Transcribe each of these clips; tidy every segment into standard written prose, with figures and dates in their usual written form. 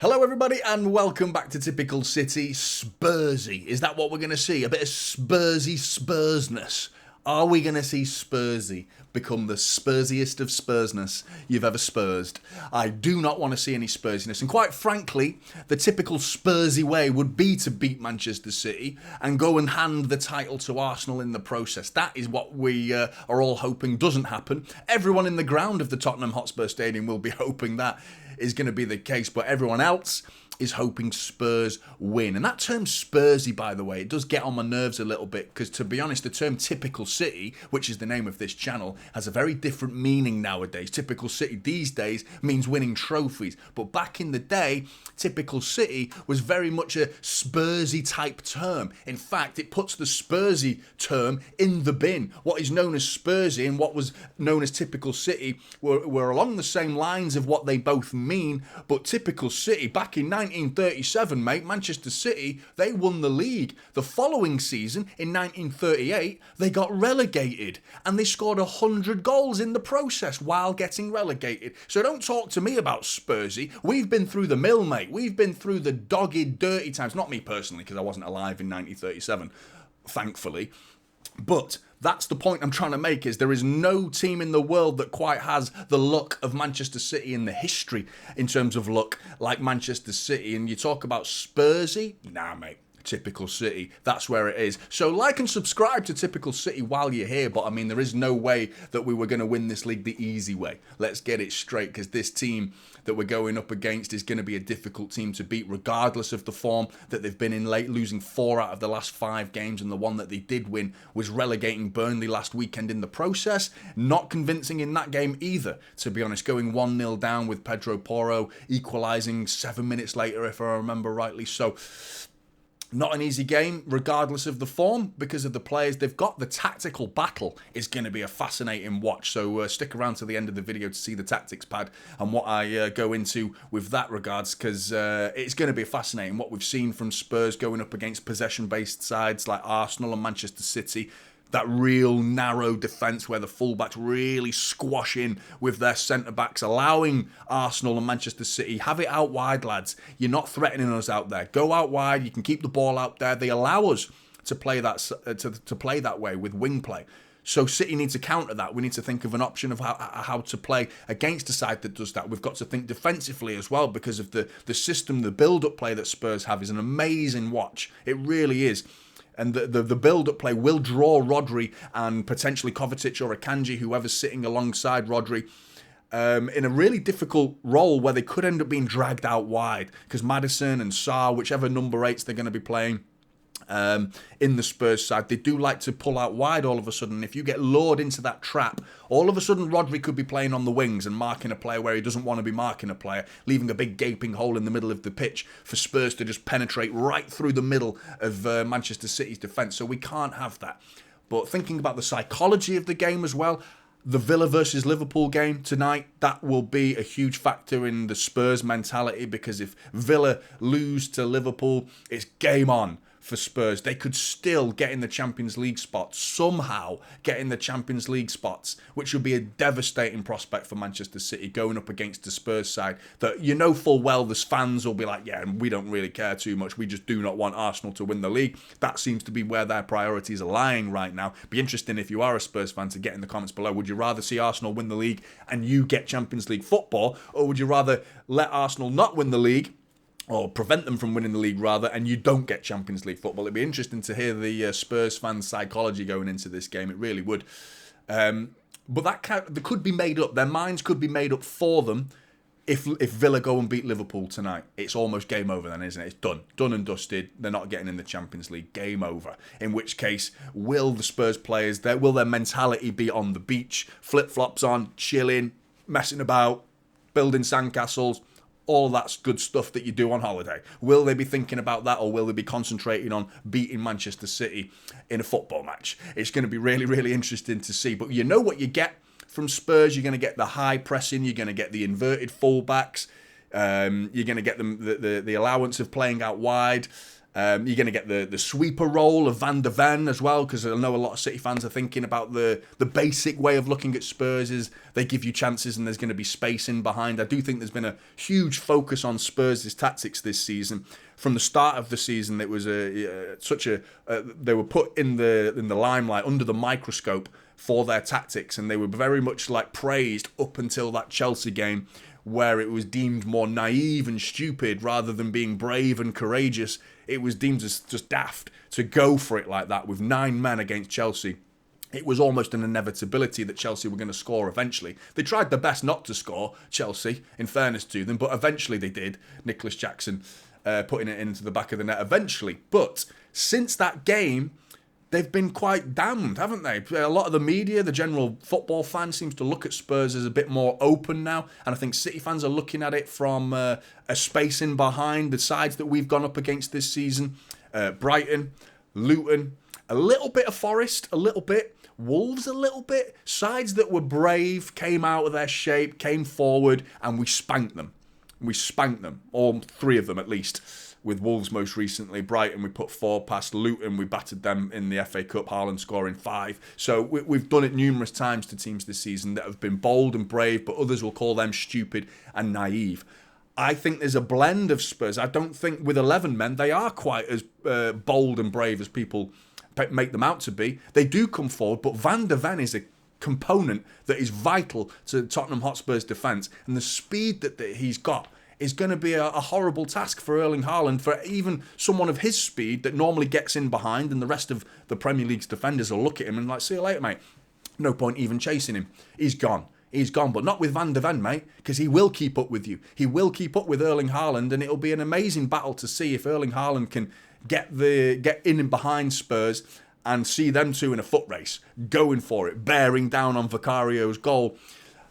Hello everybody and welcome back to Typical City. Spursy. Is that what we're going to see? A bit of Spursy Spursness. Are we going to see Spursy become the Spursiest of Spursness you've ever spursed? I do not want to see any Spursiness, and quite frankly, the typical Spursy way would be to beat Manchester City and go and hand the title to Arsenal in the process. That is what we are all hoping doesn't happen. Everyone in the ground of the Tottenham Hotspur Stadium will be hoping that is going to be the case, but everyone else is hoping Spurs win. And that term Spursy, by the way, it does get on my nerves a little bit because, to be honest, the term Typical City, which is the name of this channel, has a very different meaning nowadays. Typical City these days means winning trophies, but back in the day, Typical City was very much a Spursy type term. In fact, it puts the Spursy term in the bin. What is known as Spursy and what was known as Typical City were along the same lines of what they both mean, but Typical City, back in 1937, mate, Manchester City, they won the league. The following season, in 1938, they got relegated, and they scored 100 goals in the process while getting relegated. So don't talk to me about Spursy. We've been through the mill, mate. We've been through the dogged, dirty times. Not me personally, because I wasn't alive in 1937, thankfully. But that's the point I'm trying to make, is there is no team in the world that quite has the luck of Manchester City in the history in terms of luck like Manchester City. And you talk about Spursy? Nah, mate. Typical City. That's where it is. So like and subscribe to Typical City while you're here. But I mean, there is no way that we were going to win this league the easy way. Let's get it straight, because this team that we're going up against is going to be a difficult team to beat, regardless of the form that they've been in late, losing 4 out of the last 5 games, and the one that they did win was relegating Burnley last weekend in the process. Not convincing in that game either, to be honest, going 1-0 down with Pedro Porro equalising 7 minutes later, if I remember rightly. So not an easy game, regardless of the form, because of the players they've got. The tactical battle is going to be a fascinating watch, so stick around to the end of the video to see the tactics pad and what I go into with that regards, because it's going to be fascinating what we've seen from Spurs going up against possession-based sides like Arsenal and Manchester City. That real narrow defence where the fullbacks really squash in with their centre-backs, allowing Arsenal and Manchester City, have it out wide, lads. You're not threatening us out there. Go out wide. You can keep the ball out there. They allow us to play that to play that way with wing play. So City needs to counter that. We need to think of an option of how to play against a side that does that. We've got to think defensively as well, because of the system, the build-up play that Spurs have is an amazing watch. It really is. And the build-up play will draw Rodri and potentially Kovacic or Akanji, whoever's sitting alongside Rodri, in a really difficult role where they could end up being dragged out wide, because Maddison and Sarr, whichever number 8s they're going to be playing in the Spurs side, they do like to pull out wide all of a sudden. If you get lured into that trap, all of a sudden Rodri could be playing on the wings and marking a player where he doesn't want to be marking a player, leaving a big gaping hole in the middle of the pitch for Spurs to just penetrate right through the middle of Manchester City's defence. So we can't have that. But thinking about the psychology of the game as well, the Villa versus Liverpool game tonight, that will be a huge factor in the Spurs mentality, because if Villa lose to Liverpool, it's game on for Spurs. They could still get in the Champions League spots, somehow get in the Champions League spots, which would be a devastating prospect for Manchester City going up against the Spurs side that you know full well the fans will be like, yeah, we don't really care too much. We just do not want Arsenal to win the league. That seems to be where their priorities are lying right now. Be interesting if you are a Spurs fan to get in the comments below. Would you rather see Arsenal win the league and you get Champions League football, or would you rather let Arsenal not win the league, or prevent them from winning the league rather, and you don't get Champions League football? It'd be interesting to hear the Spurs fans' psychology going into this game. It really would. But that could be made up. Their minds could be made up for them if Villa go and beat Liverpool tonight. It's almost game over then, isn't it? It's done and dusted. They're not getting in the Champions League. Game over. In which case, will the Spurs players, will their mentality be on the beach, flip-flops on, chilling, messing about, building sandcastles, all that's good stuff that you do on holiday? Will they be thinking about that, or will they be concentrating on beating Manchester City in a football match? It's going to be really, really interesting to see. But you know what you get from Spurs? You're going to get the high pressing. You're going to get the inverted fullbacks. You're going to get them the allowance of playing out wide. You're going to get the sweeper role of Van de Ven as well, because I know a lot of City fans are thinking about the basic way of looking at Spurs is they give you chances and there's going to be space in behind. I do think there's been a huge focus on Spurs' tactics this season. From the start of the season, it was they were put in the limelight, under the microscope for their tactics, and they were very much like praised up until that Chelsea game, where it was deemed more naive and stupid rather than being brave and courageous. It was deemed as just daft to go for it like that with 9 men against Chelsea. It was almost an inevitability that Chelsea were going to score eventually. They tried their best not to score, Chelsea, in fairness to them, but eventually they did. Nicholas Jackson putting it into the back of the net eventually. But since that game, they've been quite damned, haven't they? A lot of the media, the general football fan, seems to look at Spurs as a bit more open now. And I think City fans are looking at it from a space in behind the sides that we've gone up against this season. Brighton, Luton, a little bit of Forest, a little bit. Wolves a little bit. Sides that were brave, came out of their shape, came forward, and we spanked them. We spanked them, all 3 of them at least. With Wolves most recently, Brighton we put 4 past, Luton we battered them in the FA Cup, Haaland scoring 5. So we've done it numerous times to teams this season that have been bold and brave, but others will call them stupid and naive. I think there's a blend of Spurs. I don't think with 11 men they are quite as bold and brave as people make them out to be. They do come forward, but Van de Ven is a component that is vital to Tottenham Hotspur's defence, and the speed that he's got is going to be a horrible task for Erling Haaland, for even someone of his speed that normally gets in behind, and the rest of the Premier League's defenders will look at him and like, see you later, mate. No point even chasing him. He's gone. He's gone, but not with Van de Ven, mate, because he will keep up with you. He will keep up with Erling Haaland, and it'll be an amazing battle to see if Erling Haaland can get in and behind Spurs and see them two in a foot race, going for it, bearing down on Vicario's goal.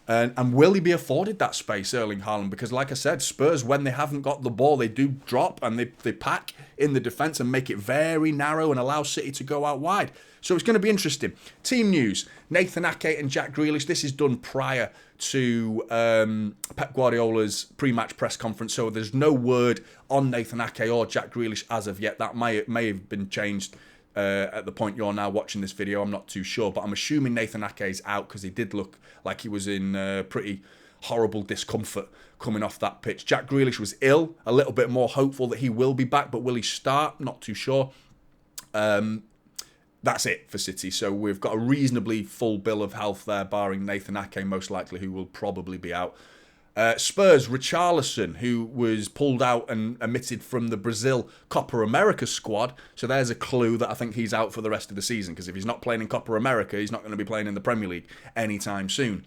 And will he be afforded that space, Erling Haaland? Because like I said, Spurs, when they haven't got the ball, they do drop and they pack in the defence and make it very narrow and allow City to go out wide. So it's going to be interesting. Team news, Nathan Ake and Jack Grealish. This is done prior to Pep Guardiola's pre-match press conference, so there's no word on Nathan Ake or Jack Grealish as of yet. That may have been changed at the point you're now watching this video. I'm not too sure, but I'm assuming Nathan Ake's out because he did look like he was in pretty horrible discomfort coming off that pitch. Jack Grealish was ill, a little bit more hopeful that he will be back, but will he start? Not too sure. That's it for City. So we've got a reasonably full bill of health there, barring Nathan Ake most likely, who will probably be out. Spurs, Richarlison, who was pulled out and omitted from the Brazil Copa America squad. So there's a clue that I think he's out for the rest of the season, because if he's not playing in Copa America, he's not going to be playing in the Premier League anytime soon.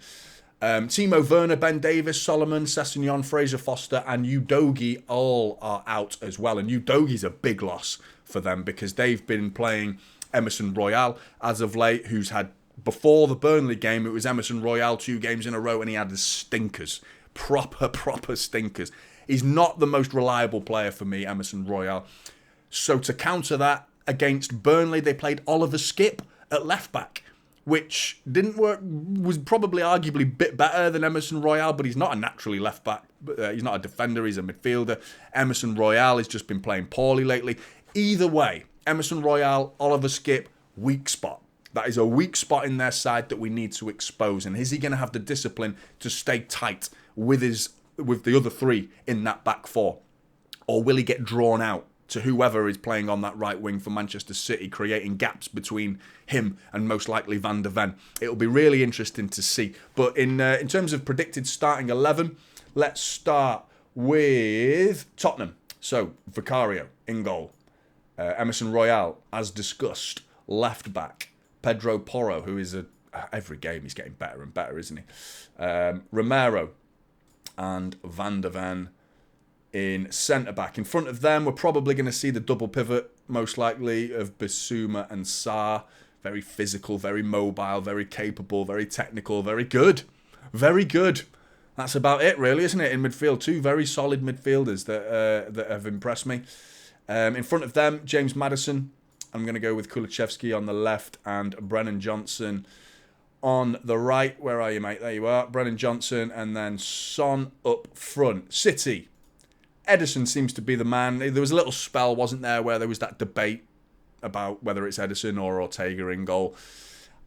Timo Werner, Ben Davies, Solomon, Sessegnon, Fraser Foster and Udogie all are out as well. And Udogie's a big loss for them because they've been playing Emerson Royal as of late, who's had, before the Burnley game, it was Emerson Royal 2 games in a row and he had the stinkers. Proper stinkers. He's not the most reliable player for me, Emerson Royal. So to counter that, against Burnley, they played Oliver Skipp at left back, which didn't work, was probably arguably a bit better than Emerson Royal, but he's not a naturally left back. He's not a defender, he's a midfielder. Emerson Royal has just been playing poorly lately. Either way, Emerson Royal, Oliver Skipp, weak spot. That is a weak spot in their side that we need to expose. And is he going to have the discipline to stay tight with the other 3 in that back 4? Or will he get drawn out to whoever is playing on that right wing for Manchester City, creating gaps between him and most likely Van de Ven? It'll be really interesting to see. But in terms of predicted starting 11, let's start with Tottenham. So, Vicario in goal. Emerson Royal, as discussed, left back. Pedro Porro, who is every game he's getting better and better, isn't he? Romero and Van de Ven in centre-back. In front of them, we're probably going to see the double pivot, most likely, of Bissouma and Sarr. Very physical, very mobile, very capable, very technical, very good. Very good. That's about it, really, isn't it, in midfield? 2 very solid midfielders that have impressed me. In front of them, James Maddison. I'm going to go with Kulusevski on the left and Brennan Johnson on the right. Where are you, mate? There you are. Brennan Johnson and then Son up front. City. Ederson seems to be the man. There was a little spell, wasn't there, where there was that debate about whether it's Ederson or Ortega in goal.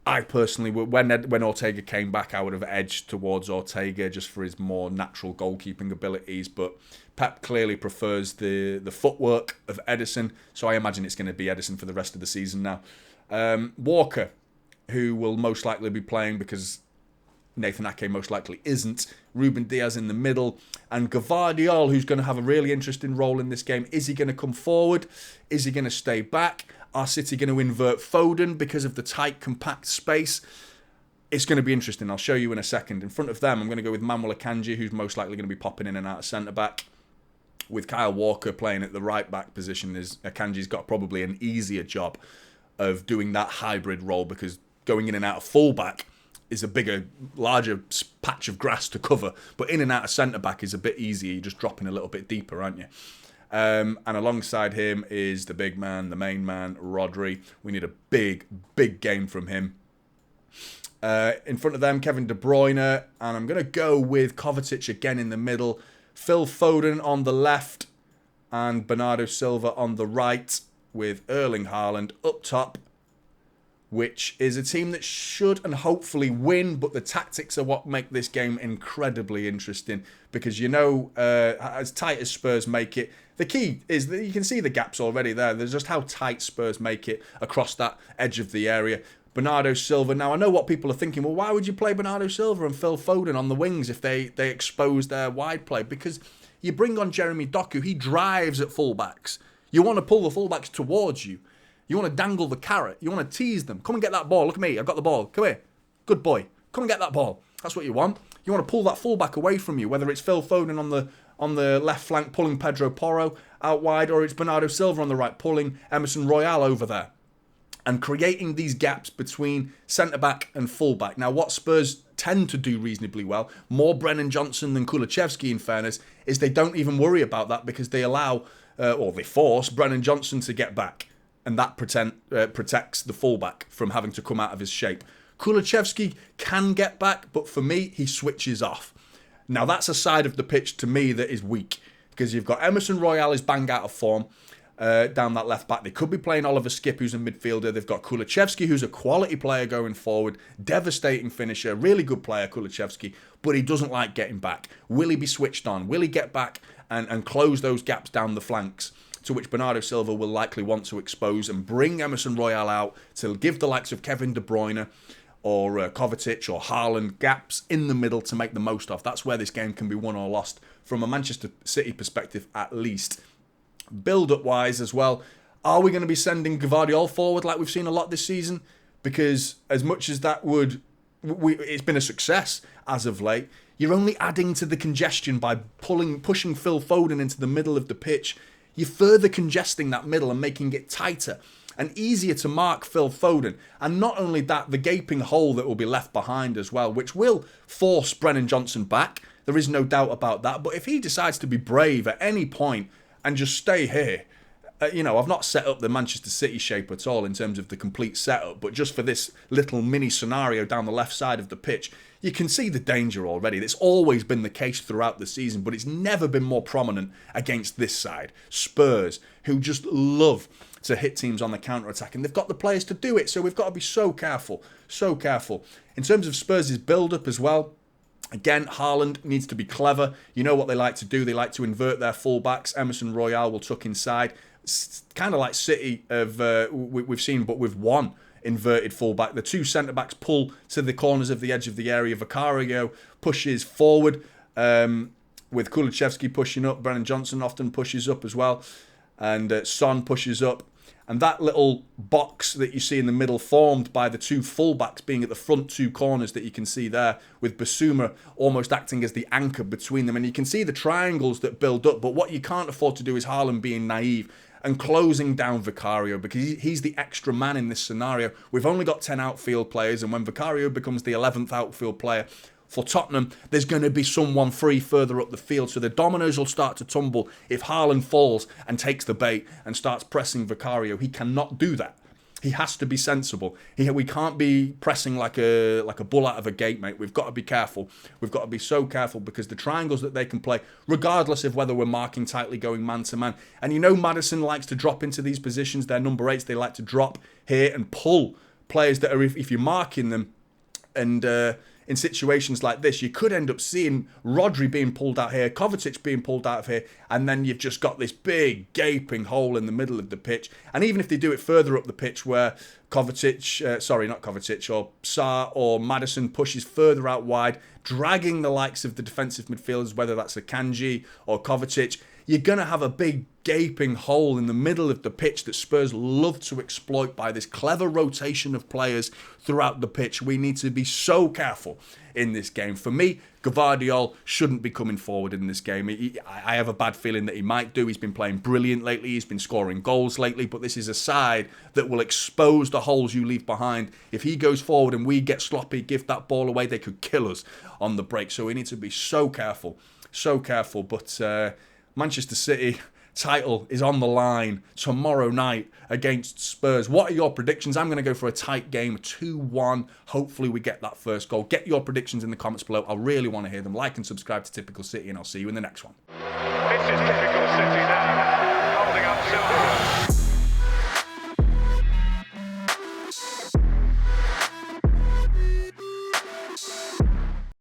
I personally, when Ortega came back, I would have edged towards Ortega just for his more natural goalkeeping abilities. But Pep clearly prefers the footwork of Ederson, so I imagine it's going to be Ederson for the rest of the season now. Walker, who will most likely be playing because Nathan Ake most likely isn't. Ruben Diaz in the middle. And Gvardiol, who's going to have a really interesting role in this game. Is he going to come forward? Is he going to stay back? Are City going to invert Foden because of the tight, compact space? It's going to be interesting. I'll show you in a second. In front of them, I'm going to go with Manuel Akanji, who's most likely going to be popping in and out of centre-back. With Kyle Walker playing at the right-back position, Akanji's got probably an easier job of doing that hybrid role because going in and out of full-back is a bigger, larger patch of grass to cover. But in and out of centre-back is a bit easier. You're just dropping a little bit deeper, aren't you? And alongside him is the big man, the main man, Rodri. We need a big, big game from him. In front of them, Kevin De Bruyne. And I'm going to go with Kovacic again in the middle. Phil Foden on the left. And Bernardo Silva on the right. With Erling Haaland up top. Which is a team that should and hopefully win, but the tactics are what make this game incredibly interesting. Because you know, as tight as Spurs make it, the key is that you can see the gaps already there. There's just how tight Spurs make it across that edge of the area. Bernardo Silva. Now, I know what people are thinking. Well, why would you play Bernardo Silva and Phil Foden on the wings if they expose their wide play? Because you bring on Jeremy Doku. He drives at fullbacks. You want to pull the fullbacks towards you. You want to dangle the carrot. You want to tease them. Come and get that ball. Look at me. I've got the ball. Come here. Good boy. Come and get that ball. That's what you want. You want to pull that fullback away from you, whether it's Phil Foden on the left flank pulling Pedro Porro out wide, or it's Bernardo Silva on the right pulling Emerson Royale over there. And creating these gaps between centre-back and full-back. Now, what Spurs tend to do reasonably well, more Brennan Johnson than Kulusevski in fairness, is they don't even worry about that because they allow, or they force, Brennan Johnson to get back. And that protects the fullback from having to come out of his shape. Kulusevski can get back, but for me, he switches off. Now, that's a side of the pitch to me that is weak. Because you've got Emerson Royale is bang out of form down that left back. They could be playing Oliver Skipp, who's a midfielder. They've got Kulusevski, who's a quality player going forward. Devastating finisher. Really good player, Kulusevski. But he doesn't like getting back. Will he be switched on? Will he get back and close those gaps down the flanks? To which Bernardo Silva will likely want to expose and bring Emerson Royale out to give the likes of Kevin De Bruyne or Kovacic or Haaland gaps in the middle to make the most of. That's where this game can be won or lost from a Manchester City perspective at least. Build-up wise as well, are we going to be sending Gvardiol forward like we've seen a lot this season? Because as much as that would... it's been a success as of late. You're only adding to the congestion by pushing Phil Foden into the middle of the pitch. You're further congesting that middle and making it tighter and easier to mark Phil Foden. And not only that, the gaping hole that will be left behind as well, which will force Brennan Johnson back. There is no doubt about that. But if he decides to be brave at any point and just stay here, I've not set up the Manchester City shape at all in terms of the complete setup, but just for this little mini scenario down the left side of the pitch, you can see the danger already. It's always been the case throughout the season, but it's never been more prominent against this side. Spurs, who just love to hit teams on the counter-attack, and they've got the players to do it, so we've got to be so careful, so careful. In terms of Spurs' build-up as well, again, Haaland needs to be clever. You know what they like to do. They like to invert their fullbacks. Emerson Royale will tuck inside. It's kind of like City we've seen, but with one inverted fullback. The two centre-backs pull to the corners of the edge of the area. Vicario pushes forward with Kulusevski pushing up. Brennan Johnson often pushes up as well. And Son pushes up. And that little box that you see in the middle formed by the two fullbacks being at the front two corners that you can see there, with Basuma almost acting as the anchor between them. And you can see the triangles that build up. But what you can't afford to do is Haaland being naive and closing down Vicario, because he's the extra man in this scenario. We've only got 10 outfield players, and when Vicario becomes the 11th outfield player for Tottenham, there's going to be someone free further up the field. So the dominoes will start to tumble if Haaland falls and takes the bait and starts pressing Vicario. He cannot do that. He has to be sensible. We can't be pressing like a bull out of a gate, mate. We've got to be careful. We've got to be so careful because the triangles that they can play, regardless of whether we're marking tightly going man to man. And you know Maddison likes to drop into these positions. They're number 8s. They like to drop here and pull players that are, if you're marking them, and in situations like this, you could end up seeing Rodri being pulled out here, Kovacic being pulled out of here, and then you've just got this big gaping hole in the middle of the pitch. And even if they do it further up the pitch where Kovacic, or Sarr or Maddison pushes further out wide, dragging the likes of the defensive midfielders, whether that's Akanji or Kovacic, you're going to have a big gaping hole in the middle of the pitch that Spurs love to exploit by this clever rotation of players throughout the pitch. We need to be so careful in this game. For me, Gvardiol shouldn't be coming forward in this game. I have a bad feeling that he might do. He's been playing brilliant lately. He's been scoring goals lately, but this is a side that will expose the holes you leave behind. If he goes forward and we get sloppy, give that ball away, they could kill us on the break. So we need to be so careful. But Manchester City title is on the line tomorrow night against Spurs. What are your predictions? I'm going to go for a tight game, 2-1. Hopefully we get that first goal. Get your predictions in the comments below. I really want to hear them. Like and subscribe to Typical City, and I'll see you in the next one. This is Typical City now.